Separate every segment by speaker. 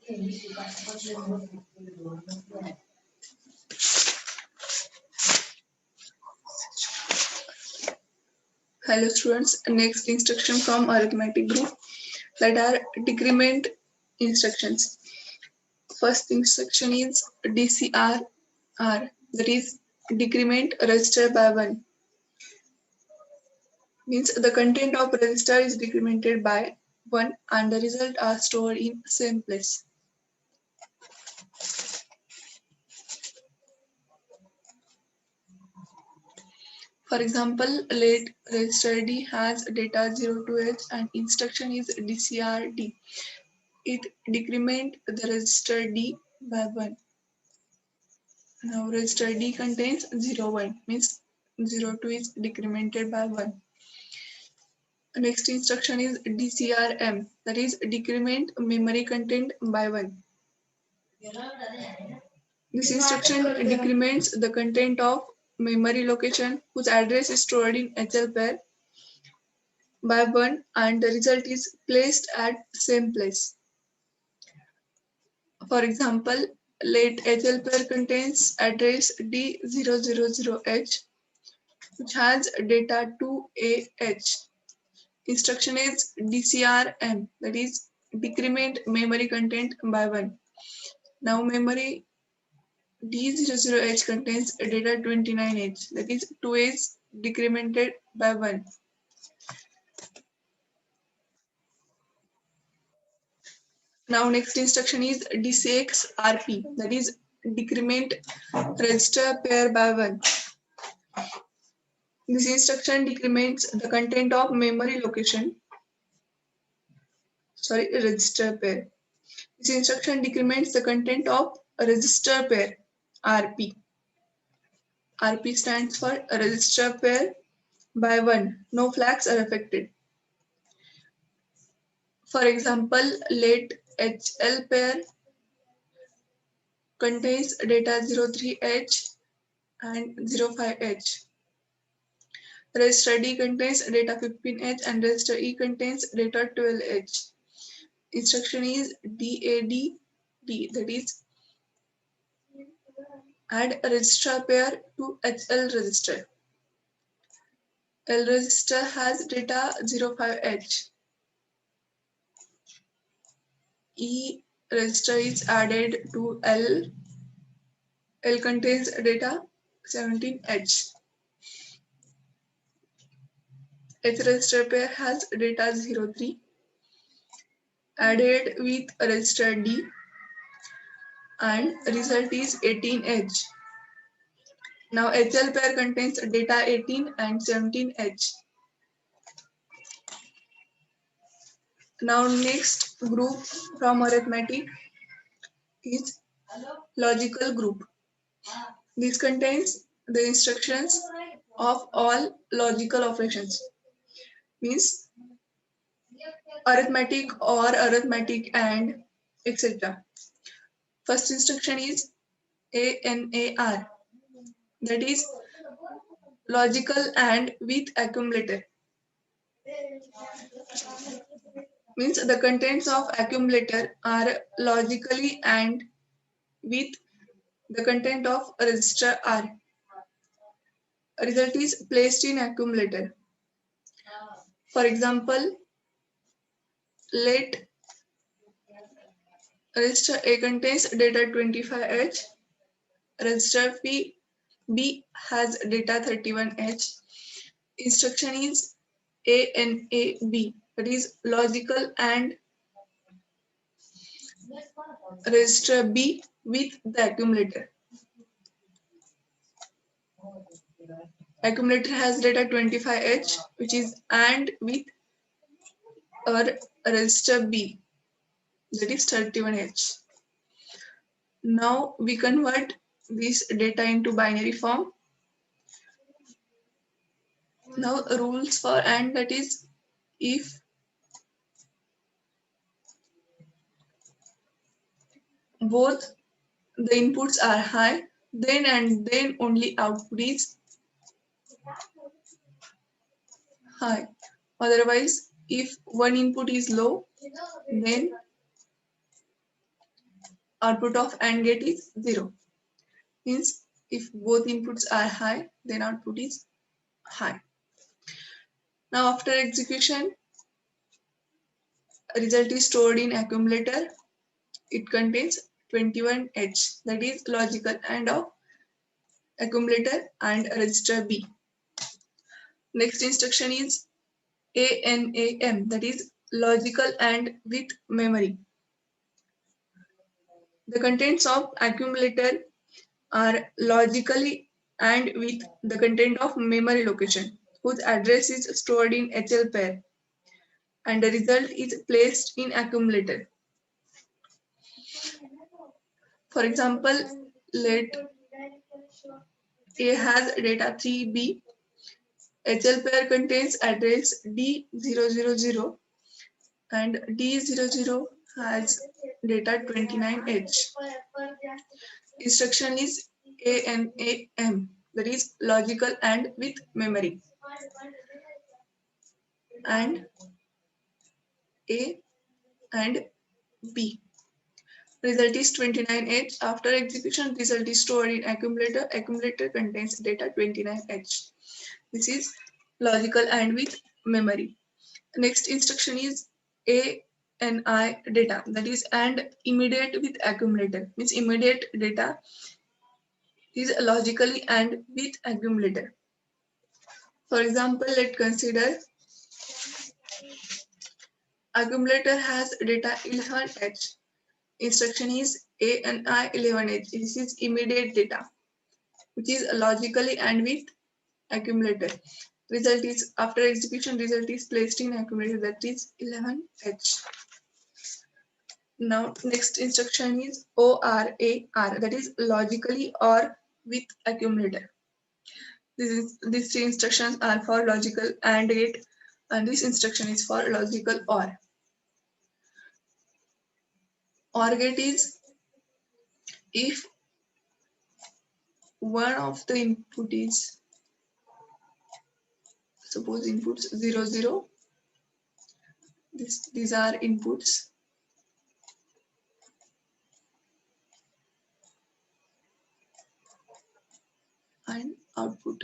Speaker 1: Hello students, next instruction from arithmetic group that are decrement instructions. First instruction is DCR, that is decrement register by 1. Means the content of register is decremented by 1 and the result are stored in same place. For example, let register D has data 0 to H and instruction is DCRD. It decrement the register D by 1. Now register D contains 0, 1 means 0 2 is decremented by 1. Next instruction is DCRM, that is decrement memory content by 1. This instruction decrements the content of memory location whose address is stored in HL pair by 1 and the result is placed at same place. For example, let HL pair contains address D000H which has data 2AH. Instruction is DCRM, that is decrement memory content by 1. Now memory D00H contains data 29H, that is 2H decremented by 1. Now next instruction is DCX-RP, that is decrement register pair by 1. This instruction decrements the content of memory location, register pair. This instruction decrements the content of register pair, RP. RP stands for register pair by 1. No flags are affected. For example, let HL pair contains data 03H and 05H. Register D contains data 15H and register E contains data 12H. Instruction is DADD, that is add a register pair to HL register. L register has data 05H. E register is added to L. L contains data 17H. H register pair has data 03 added with register D and result is 18H. Now HL pair contains data 18 and 17H. Now next group from arithmetic is logical group. This contains the instructions of all logical operations. Means arithmetic or arithmetic and etc. First instruction is ANAR, that is logical and with accumulator. Means the contents of accumulator are logically and with the content of register R. Result is placed in accumulator. For example, let register A contains data 25H, register B has data 31H. Instruction is ANAB, that is logical and register B with the accumulator. Accumulator has data 25H, which is AND with a register B, that is 31H. Now we convert this data into binary form. Now rules for AND, that is if both the inputs are high, then and then only output is high. Otherwise, if one input is low, then Output of AND gate is 0. Means if both inputs are high, then output is high. Now after execution, result is stored in accumulator. It contains 21H, that is logical AND of accumulator and register B. Next instruction is ANAM, that is logical AND with memory. The contents of accumulator are logically AND with the content of memory location, whose address is stored in HL pair, and the result is placed in accumulator. For example, let A has data 3B, HL pair contains address D000 and D00 has data 29H. Instruction is ANAM, that is logical AND with memory, and A and B. Result is 29H. After execution, result is stored in accumulator. Accumulator contains data 29H. This is logical AND with memory. Next instruction is ANI data, that is AND immediate with accumulator. Means immediate data is logically AND with accumulator. For example, let's consider accumulator has data 11H. Instruction is ANI 11H. This is immediate data, which is logically AND with accumulator. Result is after execution, result is placed in accumulator, that is 11H. Now next instruction is ORAR, that is logically OR with accumulator. These three instructions are for logical AND gate, and this instruction is for logical OR. OR gate is if one of the input is, suppose inputs 0, 0, these are inputs, and output.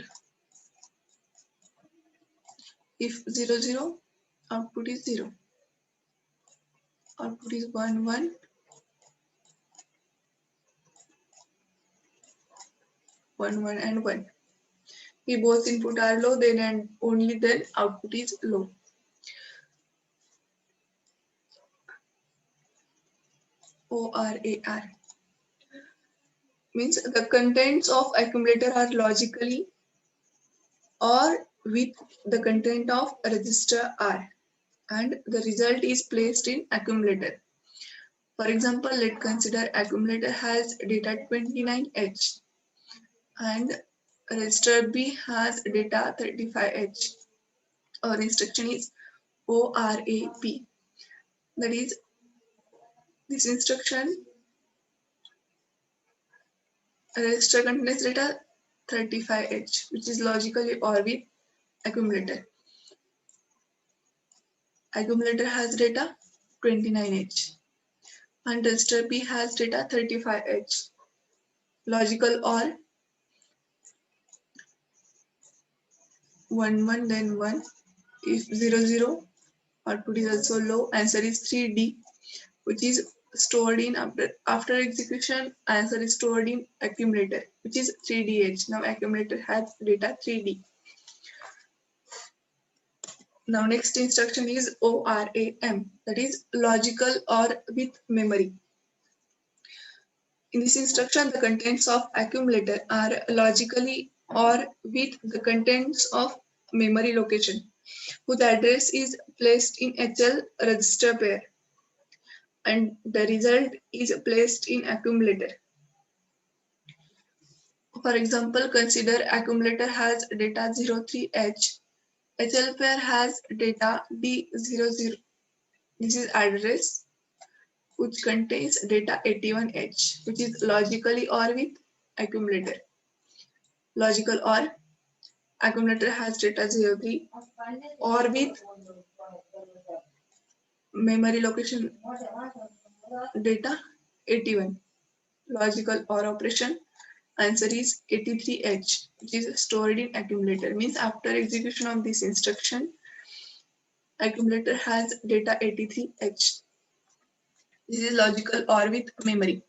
Speaker 1: If 0, 0, output is 0. Output is 1, 1, 1, 1, and 1. If both input are low, then and only then output is low. ORAR means the contents of accumulator are logically or with the content of register R, and the result is placed in accumulator. For example, let's consider accumulator has data 29H and register B has data 35H. Our instruction is ORAP. That is, this instruction register contains data 35H, which is logically OR with accumulator. Accumulator has data 29H and register B has data 35H. Logical OR 1, 1, then 1. If 0, 0, output is also low. Answer is 3D, which is stored in after execution. Answer is stored in accumulator, which is 3DH. Now accumulator has data 3D. Now next instruction is ORAM, that is logical OR with memory. In this instruction, the contents of accumulator are logically OR with the contents of memory location, whose address is placed in HL register pair, and the result is placed in accumulator. For example, consider accumulator has data 03H, HL pair has data D00. This is address which contains data 81H, which is logically OR with accumulator. Logical OR, accumulator has data 03 OR with memory location data 81. Logical OR operation. Answer is 83H, which is stored in accumulator. Means after execution of this instruction, accumulator has data 83H. This is logical OR with memory.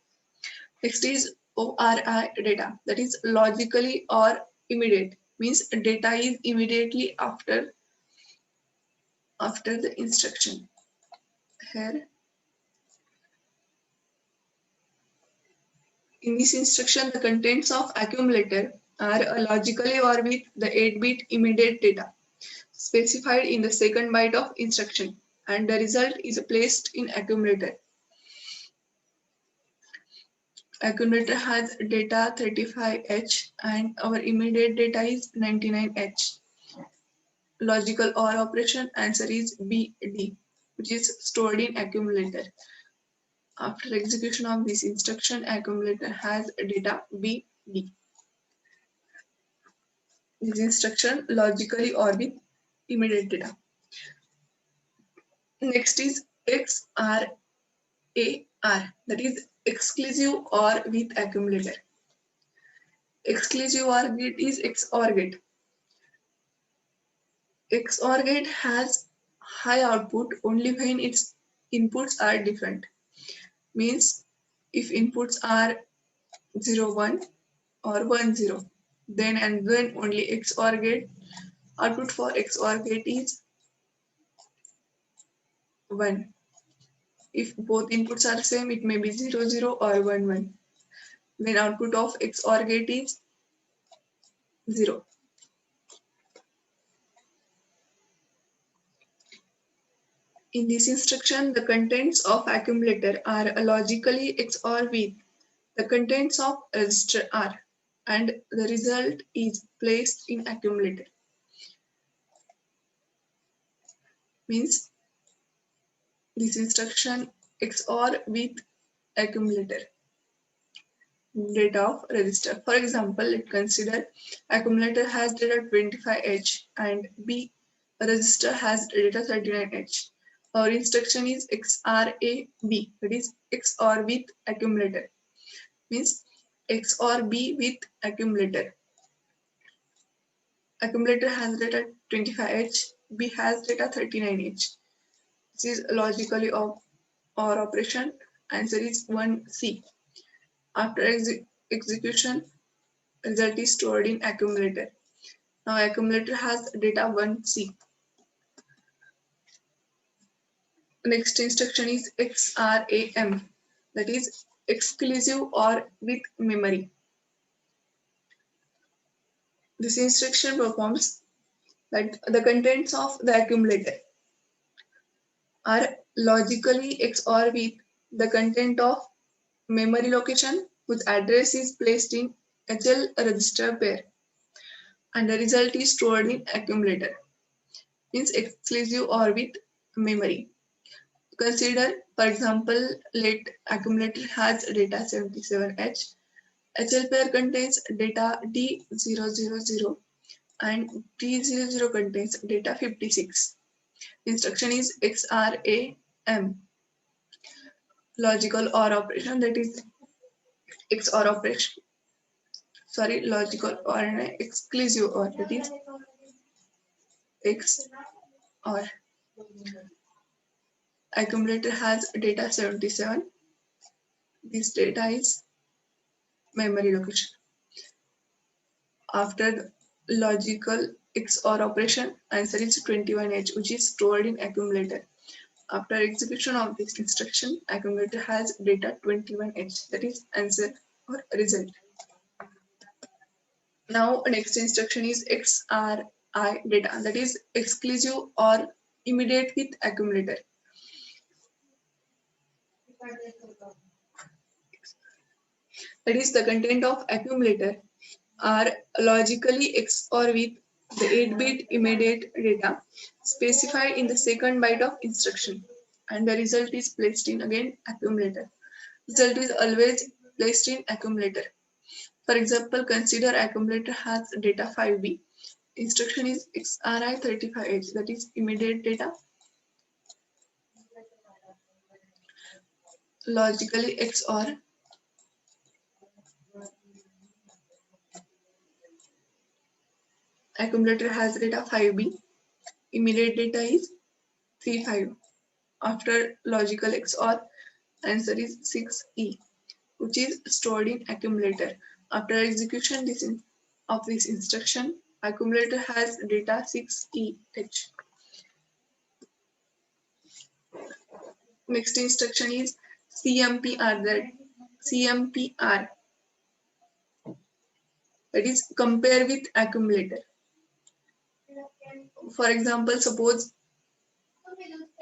Speaker 1: Next is ORI data, that is logically or immediate. Means data is immediately after the instruction. Here, in this instruction, the contents of accumulator are logically or with the 8-bit immediate data specified in the second byte of instruction, and the result is placed in accumulator. Accumulator has data 35H and our immediate data is 99H. Logical OR operation, answer is BD, which is stored in accumulator. After execution of this instruction, accumulator has data BD. This instruction logically OR with immediate data. Next is XRAR, that is exclusive OR with accumulator. Exclusive OR gate is XOR gate. XOR gate has high output only when its inputs are different. Means if inputs are 0, 1 or 1, 0, then and when only XOR gate output for XOR gate is 1. If both inputs are same, it may be 0, 0 or 1, 1. Then output of XOR gate is 0. In this instruction, the contents of accumulator are logically XOR with the contents of register R, and the result is placed in accumulator. Means this instruction XOR with accumulator data of register. For example, let's consider accumulator has data 25H and B register has data 39H. Our instruction is XRAB, that is XOR with accumulator. Means XOR B with accumulator. Accumulator has data 25H, B has data 39H. This is logically OR operation. Answer is 1C. After execution, result is stored in accumulator. Now accumulator has data 1C. Next instruction is XRAM, that is exclusive OR with memory. This instruction performs that the contents of the accumulator are logically XOR with the content of memory location whose address is placed in HL register pair, and the result is stored in accumulator. Means exclusive OR with memory. Consider, for example, let accumulator has data 77H. HL pair contains data D000 and D00 contains data 56. Instruction is XRAM. Logical OR operation, that is XOR operation. Sorry, logical OR and exclusive OR, that is XOR. Accumulator has data 77. This data is memory location. After logical XOR operation, answer is 21H, which is stored in accumulator. After execution of this instruction, accumulator has data 21H, that is answer or result. Now next instruction is XRI data, that is exclusive or immediate with accumulator. That is the content of accumulator are logically XOR with the 8-bit immediate data specified in the second byte of instruction, and the result is placed in again accumulator. Result is always placed in accumulator. For example, consider accumulator has data 5B. Instruction is XRI 35H, that is immediate data. Logically XOR accumulator has data 5b, immediate data is 35. After logical XOR, answer is 6e, which is stored in accumulator. After execution of this instruction, accumulator has data 6EH. Next instruction is CMPR, that is compare with accumulator. For example, suppose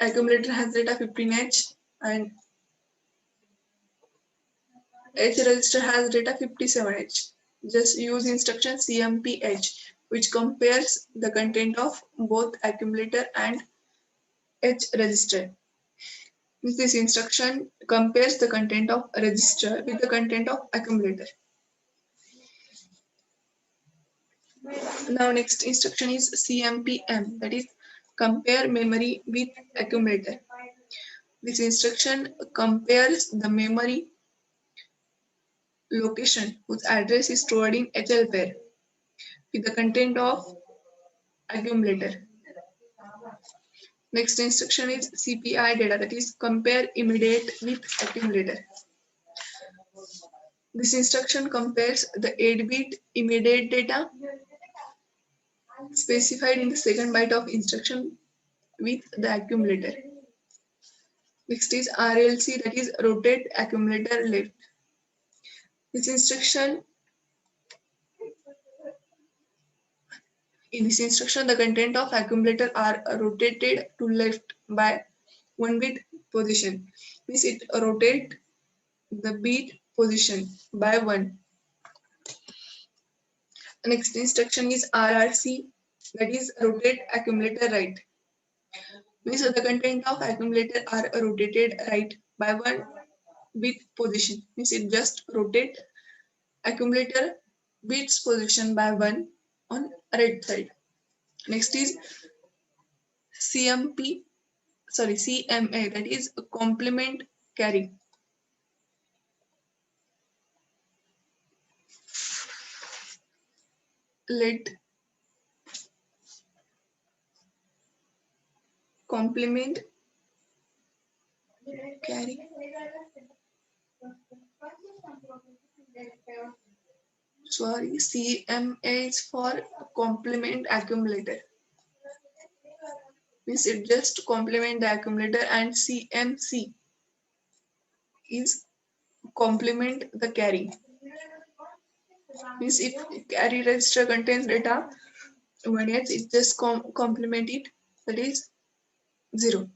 Speaker 1: accumulator has data 15H and H register has data 57H. Just use instruction CMPH, which compares the content of both accumulator and H register. This instruction compares the content of register with the content of accumulator. Now next instruction is CMPM, that is compare memory with accumulator. This instruction compares the memory location whose address is stored in HL pair with the content of accumulator. Next instruction is CPI data, that is compare immediate with accumulator. This instruction compares the 8-bit immediate data specified in the second byte of instruction with the accumulator. Next is RLC, that is rotate accumulator left. This instruction, in this instruction, the content of accumulator are rotated to left by 1 bit position. Means it rotate the bit position by 1. Next instruction is RRC, that is rotate accumulator right. Means the content of accumulator are rotated right by 1 bit position. Means it just rotate accumulator bits position by 1 on right side. Next is CMA, that is complement carry. Let complement carry CMA is for complement accumulator. Means it just complement the accumulator, and CMC is complement the carry. Means if carry register contains data 1H, it just complement it, that is 0.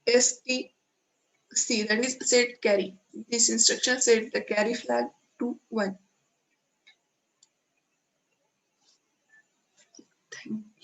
Speaker 1: STC, that is set carry. This instruction set the carry flag to 1. Thank you.